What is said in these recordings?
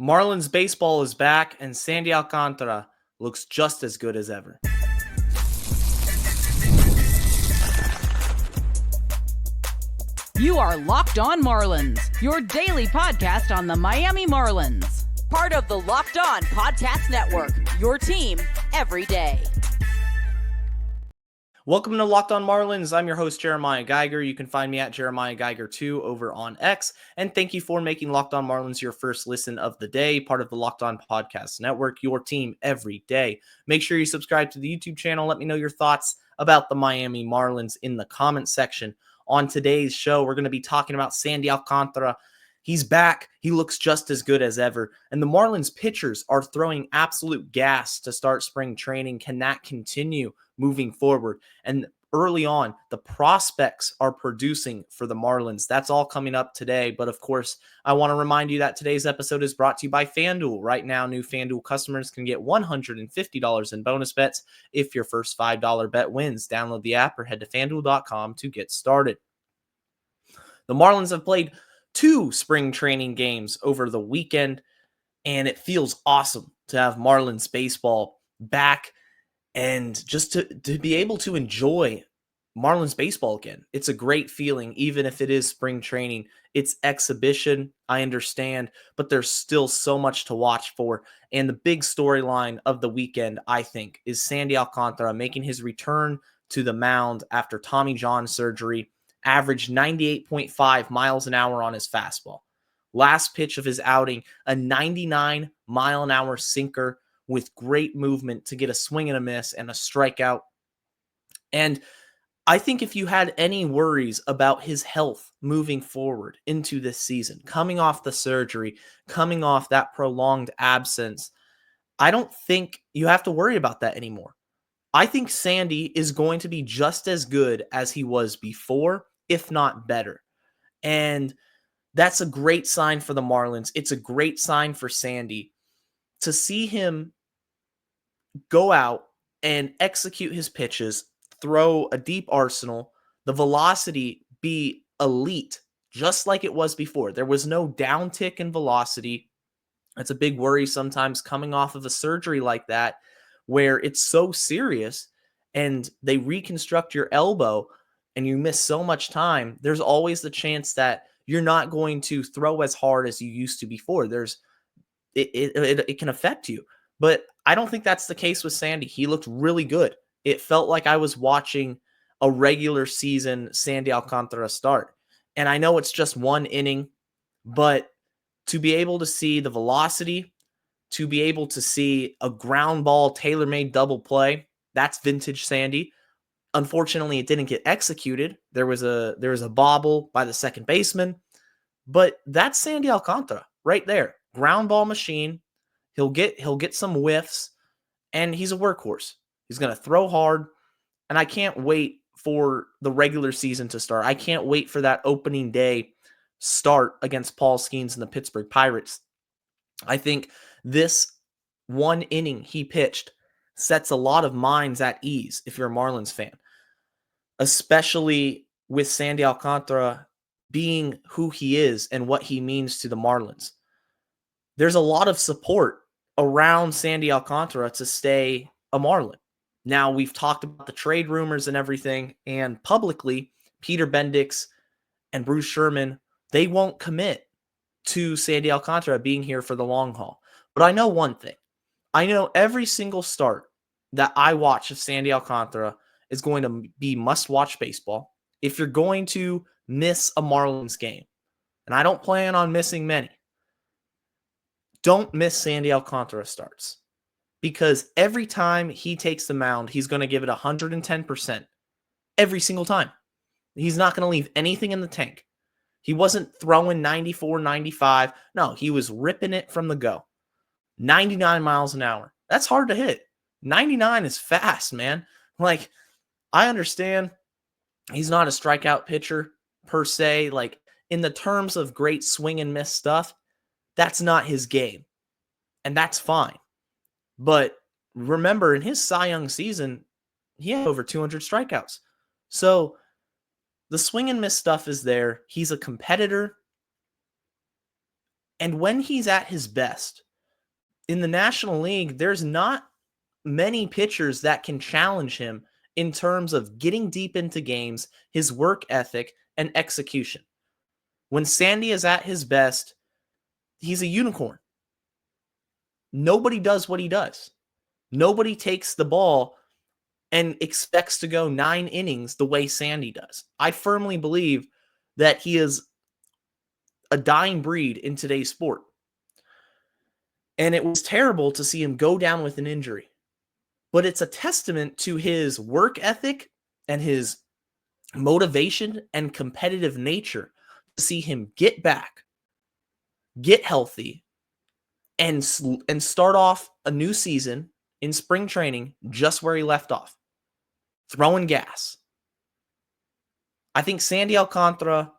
Marlins baseball is back, and Sandy Alcantara looks just as good as ever. You are Locked On Marlins, your daily podcast on the Miami Marlins. Part of the Locked On Podcast Network, your team every day. Welcome to Locked On Marlins. I'm your host, Jeremiah Geiger. You can find me at Jeremiah Geiger2 over on X. And thank you for making Locked On Marlins your first listen of the day, part of the Locked On Podcast Network, your team every day. Make sure you subscribe to the YouTube channel. Let me know your thoughts about the Miami Marlins in the comment section. On today's show, we're going to be talking about Sandy Alcantara. He's back. He looks just as good as ever. And the Marlins pitchers are throwing absolute gas to start spring training. Can that continue moving forward? And early on, the prospects are producing for the Marlins. That's all coming up today. But of course, I want to remind you that today's episode is brought to you by FanDuel. Right now, new FanDuel customers can get $150 in bonus bets if your first $5 bet wins. Download the app or head to FanDuel.com to get started. The Marlins have played 2 spring training games over the weekend, and it feels awesome to have Marlins baseball back and just to be able to enjoy Marlins baseball again. It's a great feeling, even if it is spring training. It's exhibition, I understand, but there's still so much to watch for. And the big storyline of the weekend, I think, is Sandy Alcantara making his return to the mound after Tommy John surgery. Averaged 98.5 miles an hour on his fastball. Last pitch of his outing, a 99-mile-an-hour sinker with great movement to get a swing and a miss and a strikeout. And I think if you had any worries about his health moving forward into this season, coming off the surgery, coming off that prolonged absence, I don't think you have to worry about that anymore. I think Sandy is going to be just as good as he was before, if not better. And that's a great sign for the Marlins. It's a great sign for Sandy to see him go out and execute his pitches, throw a deep arsenal, the velocity be elite, just like it was before. There was no downtick in velocity. That's a big worry sometimes coming off of a surgery like that, where it's so serious and they reconstruct your elbow and you miss so much time. There's always the chance that you're not going to throw as hard as you used to before. It can affect you. But I don't think that's the case with Sandy. He looked really good. It felt like I was watching a regular season Sandy Alcantara start. And I know it's just one inning, but to be able to see the velocity, to be able to see a ground ball tailor-made double play, that's vintage Sandy. Unfortunately, it didn't get executed. There was a bobble by the second baseman, but that's Sandy Alcantara right there. Ground ball machine. He'll get some whiffs, and he's a workhorse. He's going to throw hard, and I can't wait for the regular season to start. I can't wait for that opening day start against Paul Skeens and the Pittsburgh Pirates. I think this one inning he pitched sets a lot of minds at ease if you're a Marlins fan, especially with Sandy Alcantara being who he is and what he means to the Marlins. There's a lot of support around Sandy Alcantara to stay a Marlin. Now, we've talked about the trade rumors and everything, and publicly, Peter Bendix and Bruce Sherman, they won't commit to Sandy Alcantara being here for the long haul. But I know one thing. I know every single start that I watch of Sandy Alcantara is going to be must-watch baseball. If you're going to miss a Marlins game, and I don't plan on missing many, don't miss Sandy Alcantara starts. Because every time he takes the mound, he's going to give it 110% every single time. He's not going to leave anything in the tank. He wasn't throwing 94, 95. No, he was ripping it from the go. 99 miles an hour. That's hard to hit. 99 is fast, man. Like, I understand he's not a strikeout pitcher per se. Like, in the terms of great swing and miss stuff, that's not his game. And that's fine. But remember, in his Cy Young season, he had over 200 strikeouts. So the swing and miss stuff is there. He's a competitor. And when he's at his best in the National League, there's not many pitchers that can challenge him in terms of getting deep into games, his work ethic, and execution. When Sandy is at his best, he's a unicorn. Nobody does what he does. Nobody takes the ball and expects to go 9 innings the way Sandy does. I firmly believe that he is a dying breed in today's sport. And it was terrible to see him go down with an injury. But it's a testament to his work ethic and his motivation and competitive nature to see him get back, get healthy, and start off a new season in spring training just where he left off, throwing gas. I think Sandy Alcantara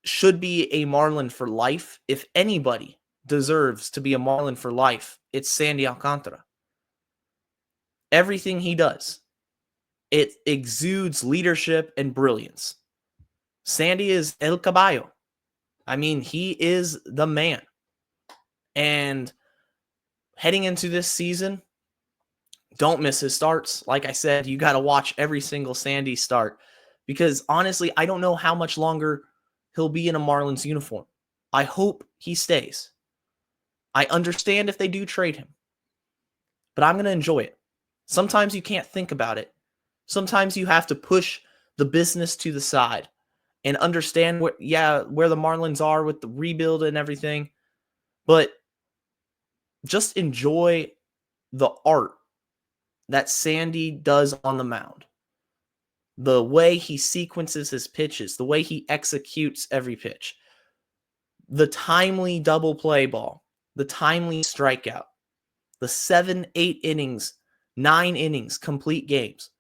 should be a Marlin for life. If anybody deserves to be a Marlin for life, it's Sandy Alcantara. Everything he does, it exudes leadership and brilliance. Sandy is El Caballo. I mean, he is the man. And heading into this season, don't miss his starts. Like I said, you got to watch every single Sandy start because honestly, I don't know how much longer he'll be in a Marlins uniform. I hope he stays. I understand if they do trade him, but I'm going to enjoy it. Sometimes you can't think about it. Sometimes you have to push the business to the side and understand where the Marlins are with the rebuild and everything. But just enjoy the art that Sandy does on the mound. The way he sequences his pitches, the way he executes every pitch, the timely double play ball, the timely strikeout, the 7, 8 innings, 9 innings, complete games.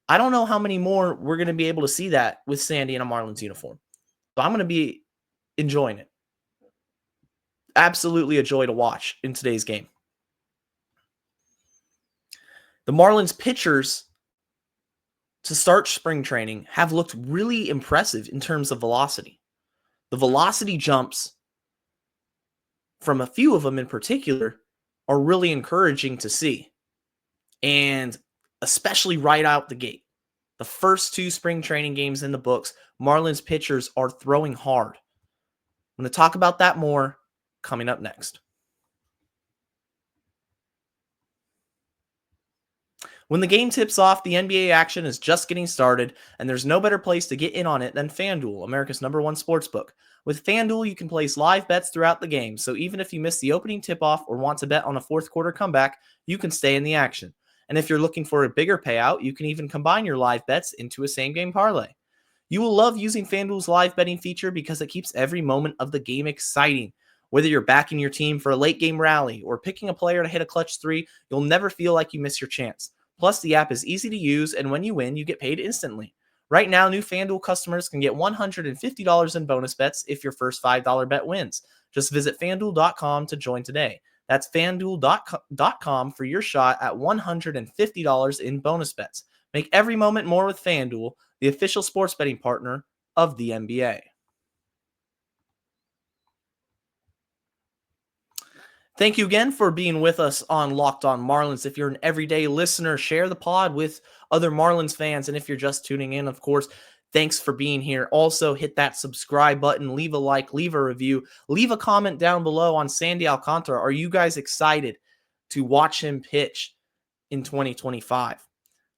I don't know how many more we're going to be able to see that with Sandy in a Marlins uniform. But I'm going to be enjoying it. Absolutely a joy to watch in today's game. The Marlins pitchers to start spring training have looked really impressive in terms of velocity. The velocity jumps from a few of them in particular are really encouraging to see. And especially right out the gate. The first 2 spring training games in the books, Marlins pitchers are throwing hard. I'm going to talk about that more coming up next. When the game tips off, the NBA action is just getting started, and there's no better place to get in on it than FanDuel, America's #1 sportsbook. With FanDuel, you can place live bets throughout the game, so even if you miss the opening tip-off or want to bet on a fourth quarter comeback, you can stay in the action. And if you're looking for a bigger payout, you can even combine your live bets into a same-game parlay. You will love using FanDuel's live betting feature because it keeps every moment of the game exciting. Whether you're backing your team for a late-game rally or picking a player to hit a clutch 3, you'll never feel like you miss your chance. Plus, the app is easy to use, and when you win, you get paid instantly. Right now, new FanDuel customers can get $150 in bonus bets if your first $5 bet wins. Just visit FanDuel.com to join today. That's FanDuel.com for your shot at $150 in bonus bets. Make every moment more with FanDuel, the official sports betting partner of the NBA. Thank you again for being with us on Locked On Marlins. If you're an everyday listener, share the pod with other Marlins fans. And if you're just tuning in, of course, thanks for being here. Also, hit that subscribe button, leave a like, leave a review, leave a comment down below on Sandy Alcantara. Are you guys excited to watch him pitch in 2025?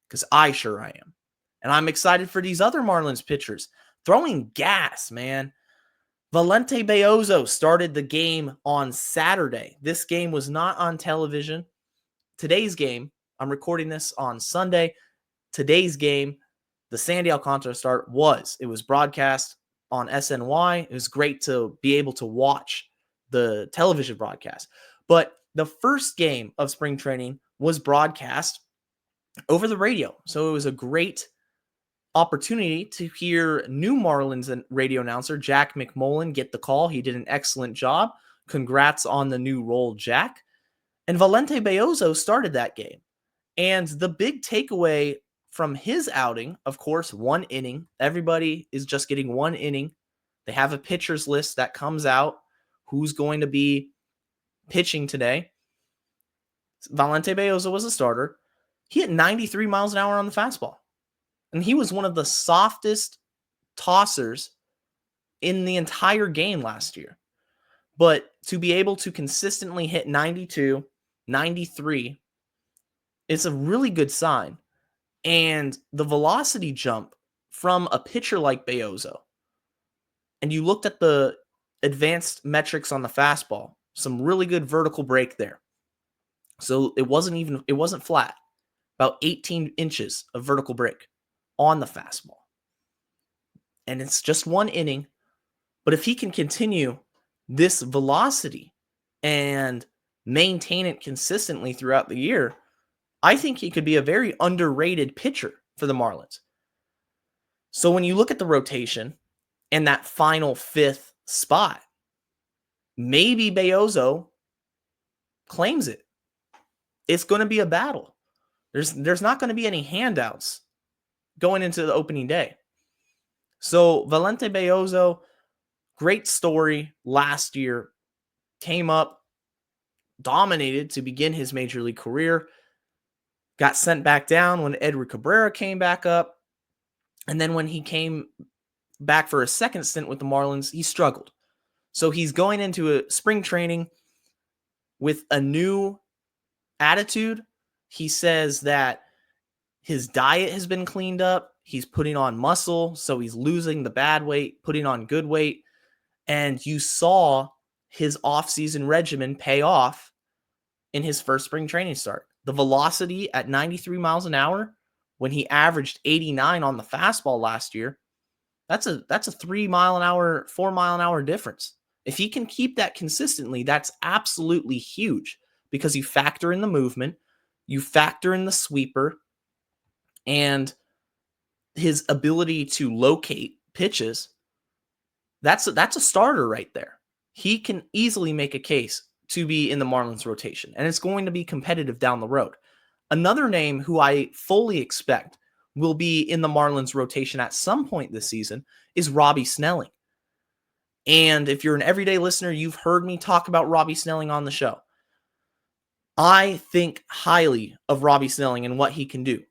Because I sure I am. And I'm excited for these other Marlins pitchers throwing gas, man. Valente Bayozo started the game on Saturday. This game was not on television. Today's game, I'm recording this on Sunday. Today's game, the Sandy Alcantara start it was broadcast on SNY. It was great to be able to watch the television broadcast. But the first game of spring training was broadcast over the radio. So it was a great opportunity to hear new Marlins and radio announcer Jack McMullen get the call. He did an excellent job. Congrats on the new role, Jack. And Valente Bayozo started that game. And the big takeaway from his outing, of course, 1 inning. Everybody is just getting 1 inning. They have a pitcher's list that comes out who's going to be pitching today. Valente Beozo was a starter. He hit 93 miles an hour on the fastball. And he was one of the softest tossers in the entire game last year. But to be able to consistently hit 92, 93, it's a really good sign. And the velocity jump from a pitcher like Beozo, and you looked at the advanced metrics on the fastball, some really good vertical break there. So it wasn't flat, about 18 inches of vertical break on the fastball. And it's just one inning. But if he can continue this velocity and maintain it consistently throughout the year, I think he could be a very underrated pitcher for the Marlins. So when you look at the rotation and that final fifth spot, maybe Beozo claims it. It's going to be a battle. There's not going to be any handouts going into the opening day. So Valente Beozo, great story last year, came up, dominated to begin his major league career, got sent back down when Edward Cabrera came back up, and then when he came back for a second stint with the Marlins, he struggled. So he's going into a spring training with a new attitude. He says that his diet has been cleaned up. He's putting on muscle, so he's losing the bad weight, putting on good weight. And you saw his offseason regimen pay off in his first spring training start. The velocity at 93 miles an hour, when he averaged 89 on the fastball last year, that's a 3 mile an hour, 4 mile an hour difference. If he can keep that consistently, that's absolutely huge, because you factor in the movement, you factor in the sweeper, and his ability to locate pitches. That's a starter right there. He can easily make a case to be in the Marlins rotation, and it's going to be competitive down the road. Another name who I fully expect will be in the Marlins rotation at some point this season is Robbie Snelling. And if you're an everyday listener, you've heard me talk about Robbie Snelling on the show. I think highly of Robbie Snelling and what he can do.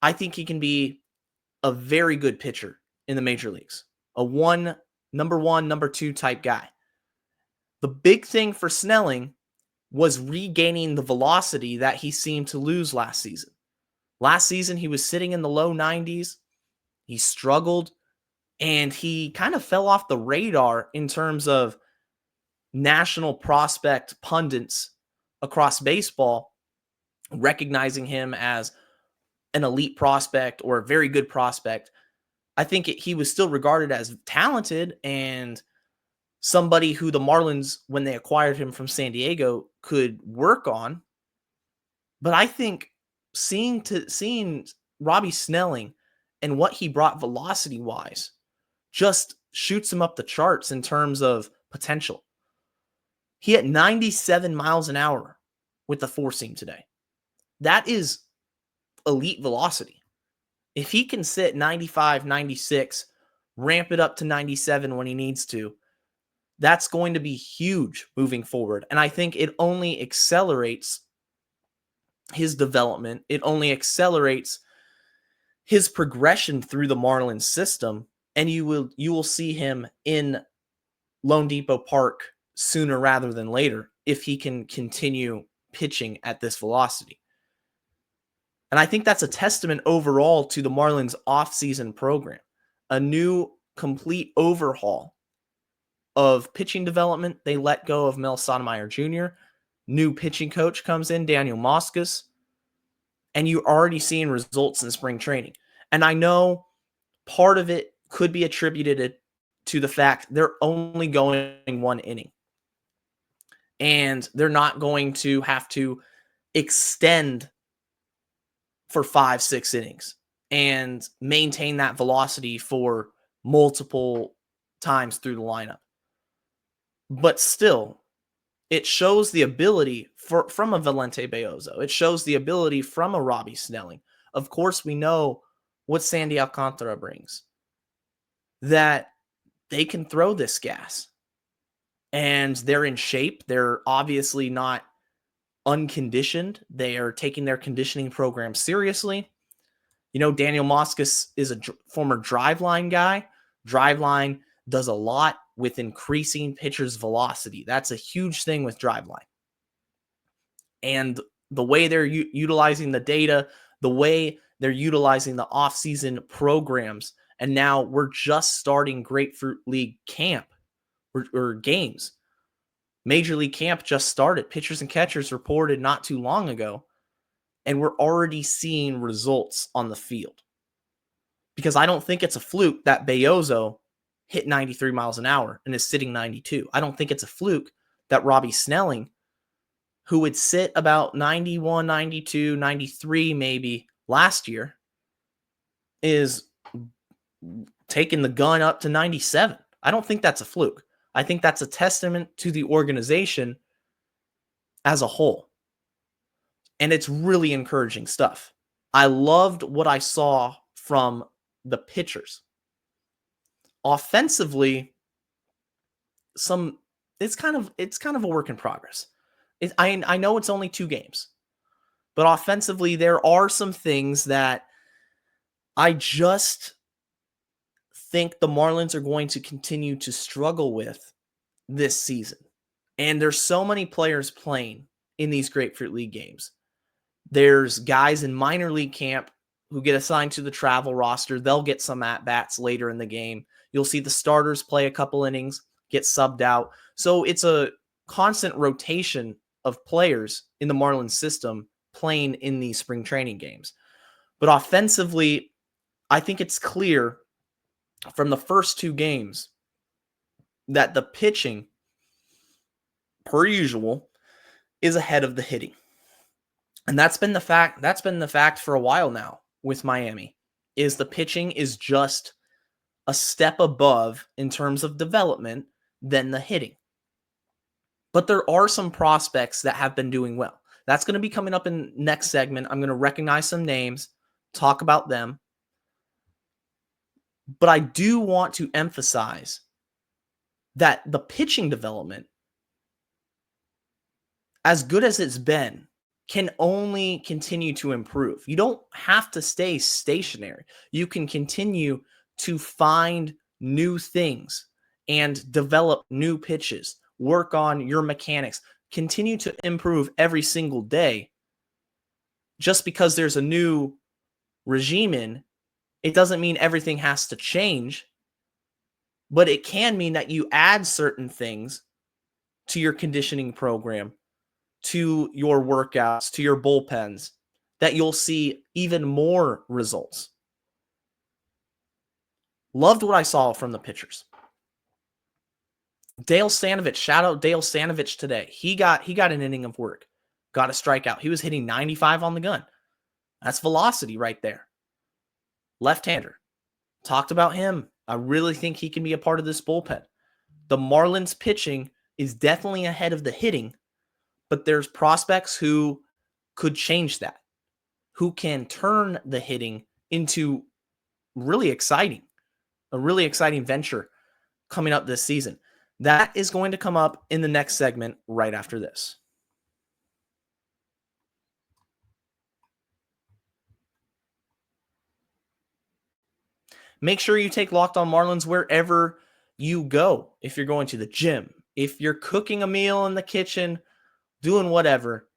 I think he can be a very good pitcher in the major leagues. Number one, number two type guy. The big thing for Snelling was regaining the velocity that he seemed to lose last season. Last season, he was sitting in the low 90s. He struggled, and he kind of fell off the radar in terms of national prospect pundits across baseball recognizing him as an elite prospect or a very good prospect. I think he was still regarded as talented and somebody who the Marlins, when they acquired him from San Diego, could work on. But I think seeing Robbie Snelling and what he brought velocity-wise just shoots him up the charts in terms of potential. He hit 97 miles an hour with the four-seam today. That is elite velocity. If he can sit 95, 96, ramp it up to 97 when he needs to, that's going to be huge moving forward. And I think it only accelerates his development. It only accelerates his progression through the Marlins system. And you will see him in Lone Depot Park sooner rather than later if he can continue pitching at this velocity. And I think that's a testament overall to the Marlins offseason program. A new complete overhaul of pitching development. They let go of Mel Sotomayor Jr. New pitching coach comes in, Daniel Moscas. And you're already seeing results in spring training. And I know part of it could be attributed to the fact they're only going one inning. And they're not going to have to extend for 5-6 innings and maintain that velocity for multiple times through the lineup. But still, it shows the ability from a Valente Beozo. It shows the ability from a Robbie Snelling. Of course, we know what Sandy Alcantara brings, that they can throw this gas. and they're in shape. They're obviously not unconditioned. They are taking their conditioning program seriously. Daniel Moscas is a former driveline guy. Driveline does a lot with increasing pitchers' velocity. That's a huge thing with driveline. And the way they're utilizing the data, the way they're utilizing the offseason programs, and now we're just starting Grapefruit League camp or games. Major League Camp just started. Pitchers and catchers reported not too long ago, and we're already seeing results on the field. Because I don't think it's a fluke that Beozo hit 93 miles an hour and is sitting 92. I don't think it's a fluke that Robbie Snelling, who would sit about 91, 92, 93 maybe last year, is taking the gun up to 97. I don't think that's a fluke. I think that's a testament to the organization as a whole. And it's really encouraging stuff. I loved what I saw from the pitchers. Offensively, it's kind of a work in progress. I know it's only 2 games, but offensively there are some things that I just think the Marlins are going to continue to struggle with this season. And there's so many players playing in these Grapefruit League games. There's guys in minor league camp who get assigned to the travel roster. They'll get some at-bats later in the game. You'll see the starters play a couple innings, get subbed out. So it's a constant rotation of players in the Marlins system playing in these spring training games. But offensively, I think it's clear from the first 2 games that the pitching, per usual, is ahead of the hitting. And that's been the fact for a while now with Miami, is the pitching is just a step above in terms of development than the hitting. But there are some prospects that have been doing well. That's going to be coming up in next segment. I'm going to recognize some names, talk about them. But I do want to emphasize that the pitching development, as good as it's been, can only continue to improve. You don't have to stay stationary. You can continue to find new things and develop new pitches, work on your mechanics, continue to improve every single day. Just because there's a new regime in, it doesn't mean everything has to change, but it can mean that you add certain things to your conditioning program, to your workouts, to your bullpens, that you'll see even more results. Loved what I saw from the pitchers. Dale Stanovich, shout out Dale Stanovich today. He got an inning of work, got a strikeout. He was hitting 95 on the gun. That's velocity right there. Left-hander. Talked about him. I really think he can be a part of this bullpen. The Marlins pitching is definitely ahead of the hitting, but there's prospects who could change that, who can turn the hitting into a really exciting venture coming up this season. That is going to come up in the next segment right after this. Make sure you take Locked On Marlins wherever you go. If you're going to the gym, if you're cooking a meal in the kitchen, doing whatever,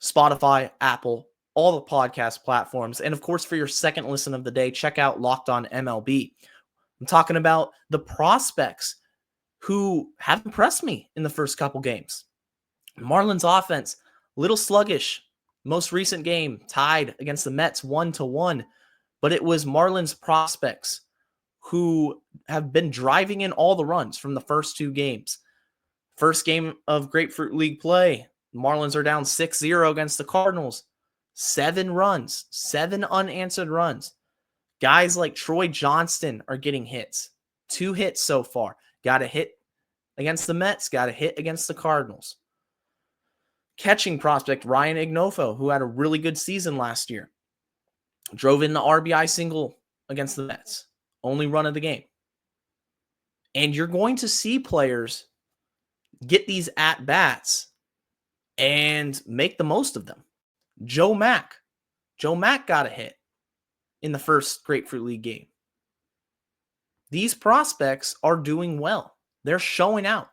Spotify, Apple, all the podcast platforms. And of course, for your second listen of the day, check out Locked On MLB. I'm talking about the prospects who have impressed me in the first couple games. Marlins offense, little sluggish. Most recent game, tied against the Mets 1-1. But it was Marlins prospects who have been driving in all the runs from the first 2 games. First game of Grapefruit League play, Marlins are down 6-0 against the Cardinals. 7 runs, 7 unanswered runs. Guys like Troy Johnston are getting hits. 2 hits so far. Got a hit against the Mets, got a hit against the Cardinals. Catching prospect Ryan Ignofo, who had a really good season last year, drove in the RBI single against the Mets. Only run of the game. And you're going to see players get these at-bats and make the most of them. Joe Mack got a hit in the first Grapefruit League game. These prospects are doing well. They're showing out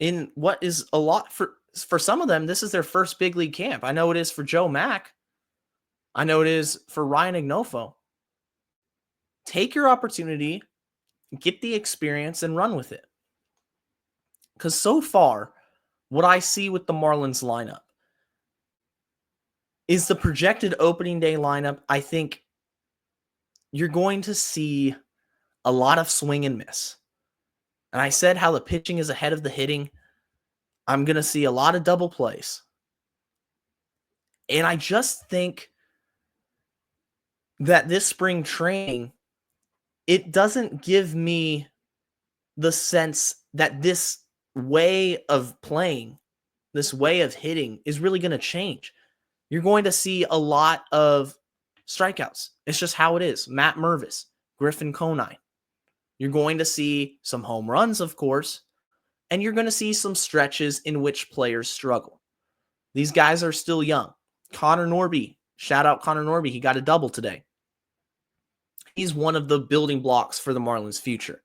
in what is a lot for some of them. This is their first big league camp. I know it is for Joe Mack. I know it is for Ryan Ignofo. Take your opportunity, get the experience, and run with it. Because so far, what I see with the Marlins lineup is the projected opening day lineup. I think you're going to see a lot of swing and miss. And I said how the pitching is ahead of the hitting. I'm going to see a lot of double plays. And I just think that this spring training, it doesn't give me the sense that this way of playing, this way of hitting is really going to change. You're going to see a lot of strikeouts. It's just how it is. Matt Mervis, Griffin Conine. You're going to see some home runs, of course, and you're going to see some stretches in which players struggle. These guys are still young. Connor Norby, shout out Connor Norby. He got a double today. He's one of the building blocks for the Marlins' future.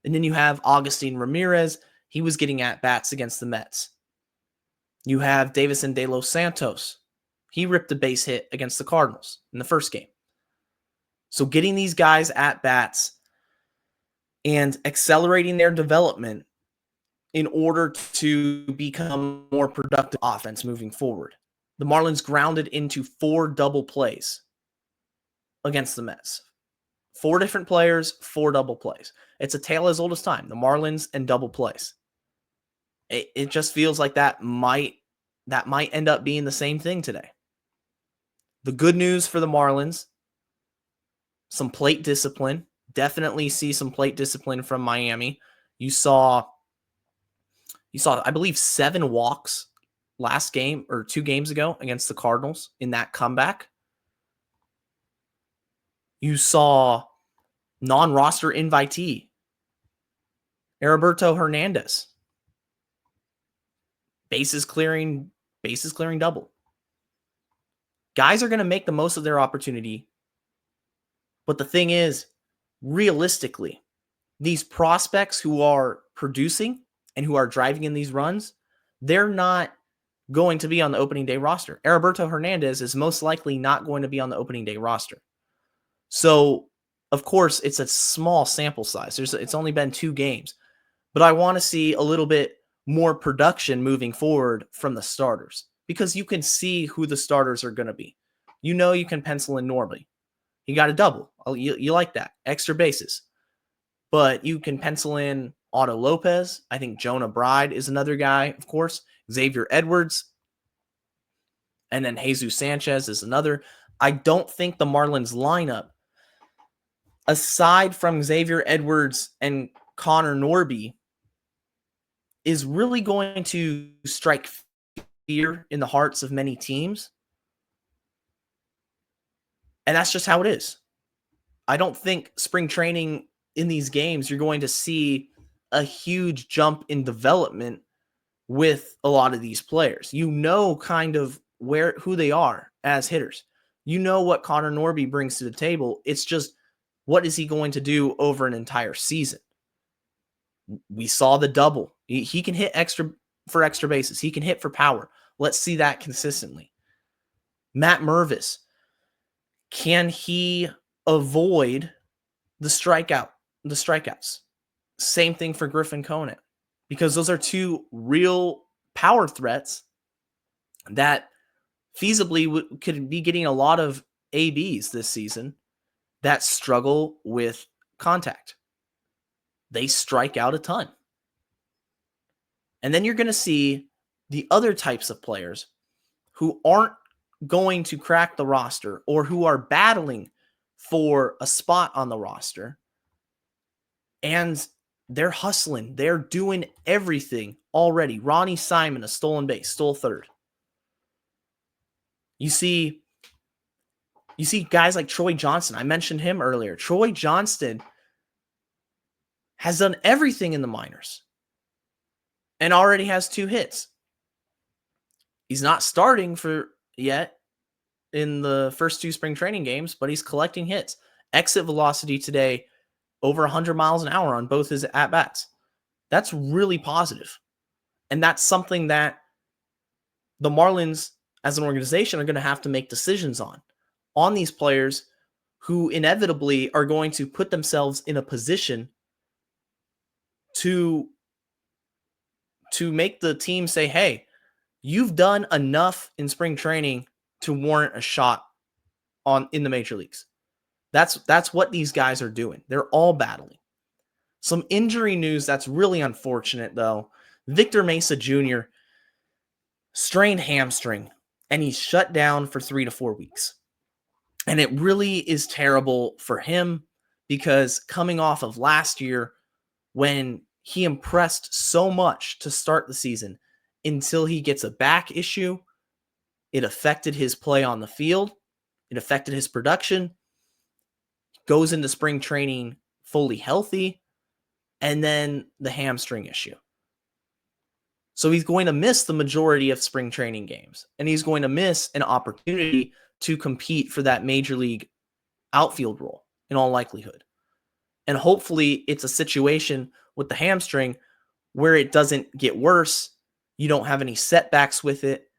And then you have Agustin Ramirez. He was getting at-bats against the Mets. You have Davison De Los Santos. He ripped a base hit against the Cardinals in the first game. So getting these guys at-bats and accelerating their development in order to become more productive offense moving forward. The Marlins grounded into 4 double plays against the Mets. 4 different players, 4 double plays. It's a tale as old as time. The Marlins and double plays. It just feels like that might end up being the same thing today. The good news for the Marlins, some plate discipline. Definitely see some plate discipline from Miami. You saw, I believe, 7 walks last game or 2 games ago against the Cardinals in that comeback. You saw non-roster invitee Heriberto Hernandez. Bases clearing double. Guys are going to make the most of their opportunity. But the thing is, realistically, these prospects who are producing and who are driving in these runs, they're not going to be on the opening day roster. Heriberto Hernandez is most likely not going to be on the opening day roster. So, of course, it's a small sample size. It's only been 2 games. But I want to see a little bit more production moving forward from the starters because you can see who the starters are going to be. You know you can pencil in Norby. He got a double. You like that. Extra bases. But you can pencil in Otto Lopez. I think Jonah Bride is another guy, of course. Xavier Edwards. And then Jesus Sanchez is another. I don't think the Marlins lineup, aside from Xavier Edwards and Connor Norby, is really going to strike fear in the hearts of many teams. And that's just how it is. I don't think spring training in these games, you're going to see a huge jump in development with a lot of these players. You know kind of who they are as hitters. You know what Connor Norby brings to the table. It's just, what is he going to do over an entire season? We saw the double. He can hit extra bases. He can hit for power. Let's see that consistently. Matt Mervis, can he avoid the strikeouts? Same thing for Griffin Conant, because those are 2 real power threats that feasibly could be getting a lot of ABs this season that struggle with contact. They strike out a ton. And then you're going to see the other types of players who aren't going to crack the roster or who are battling for a spot on the roster. And they're hustling. They're doing everything already. Ronnie Simon, a stolen base, stole third. You see guys like Troy Johnston. I mentioned him earlier. Troy Johnston has done everything in the minors. and already has 2 hits. He's not starting for yet in the first 2 spring training games, but he's collecting hits. Exit velocity today over 100 miles an hour on both his at-bats. That's really positive. And that's something that the Marlins as an organization are going to have to make decisions on these players who inevitably are going to put themselves in a position to make the team say, hey, you've done enough in spring training to warrant a shot in the major leagues. That's what these guys are doing. They're all battling. Some injury news that's really unfortunate, though. Victor Mesa Jr. strained hamstring, and he's shut down for 3 to 4 weeks. And it really is terrible for him because coming off of last year when he impressed so much to start the season until he gets a back issue, it affected his play on the field. It affected his production. Goes into spring training fully healthy, and then the hamstring issue. So he's going to miss the majority of spring training games, and he's going to miss an opportunity to compete for that major league outfield role in all likelihood. And hopefully it's a situation with the hamstring where it doesn't get worse. You don't have any setbacks with it.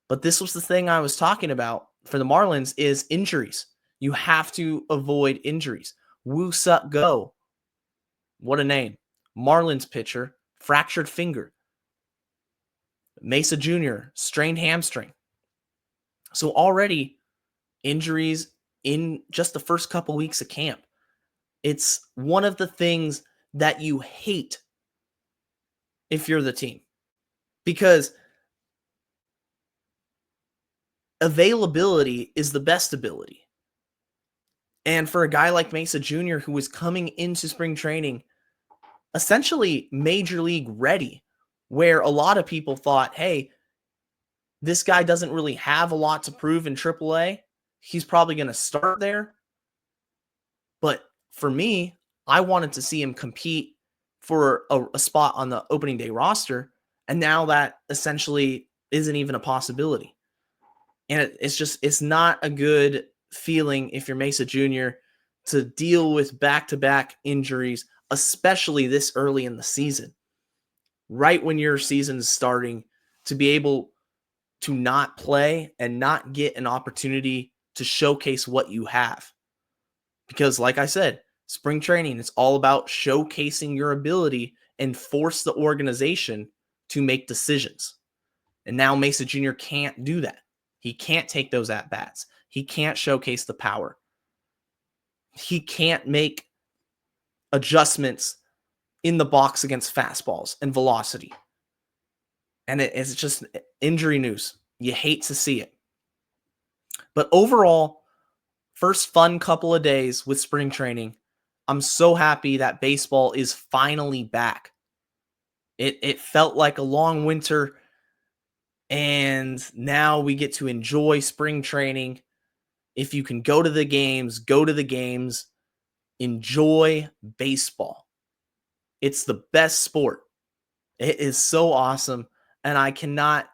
But this was the thing I was talking about for the Marlins is injuries. You have to avoid injuries. Woo Suk Go. What a name. Marlins pitcher, fractured finger. Mesa Jr., strained hamstring. So already injuries in just the first couple weeks of camp. It's one of the things that you hate if you're the team. Because availability is the best ability. And for a guy like Mesa Jr., who was coming into spring training essentially major league ready, where a lot of people thought, hey, this guy doesn't really have a lot to prove in AAA. He's probably going to start there. But for me, I wanted to see him compete for a spot on the opening day roster. And now that essentially isn't even a possibility. And it's not a good feeling if you're Mesa Jr. to deal with back-to-back injuries, especially this early in the season. Right when your season's starting, to be able to not play and not get an opportunity to showcase what you have. Because like I said, spring training is all about showcasing your ability and force the organization to make decisions. And now Mesa Jr. can't do that. He can't take those at-bats. He can't showcase the power. He can't make adjustments in the box against fastballs and velocity. And it's just injury news. You hate to see it. But overall, first fun couple of days with spring training. I'm so happy that baseball is finally back. It felt like a long winter, and now we get to enjoy spring training. If you can go to the games, go to the games. Enjoy baseball. It's the best sport. It is so awesome, and I cannot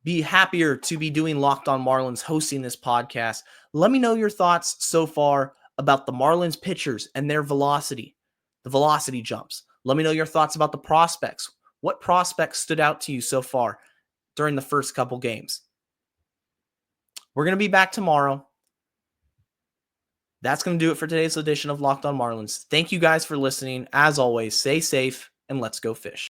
be happier to be doing Locked On Marlins, hosting this podcast. Let me know your thoughts so far about the Marlins pitchers and their velocity, the velocity jumps. Let me know your thoughts about the prospects. What prospects stood out to you so far during the first couple games? We're going to be back tomorrow. That's going to do it for today's edition of Locked On Marlins. Thank you guys for listening. As always, stay safe and let's go fish.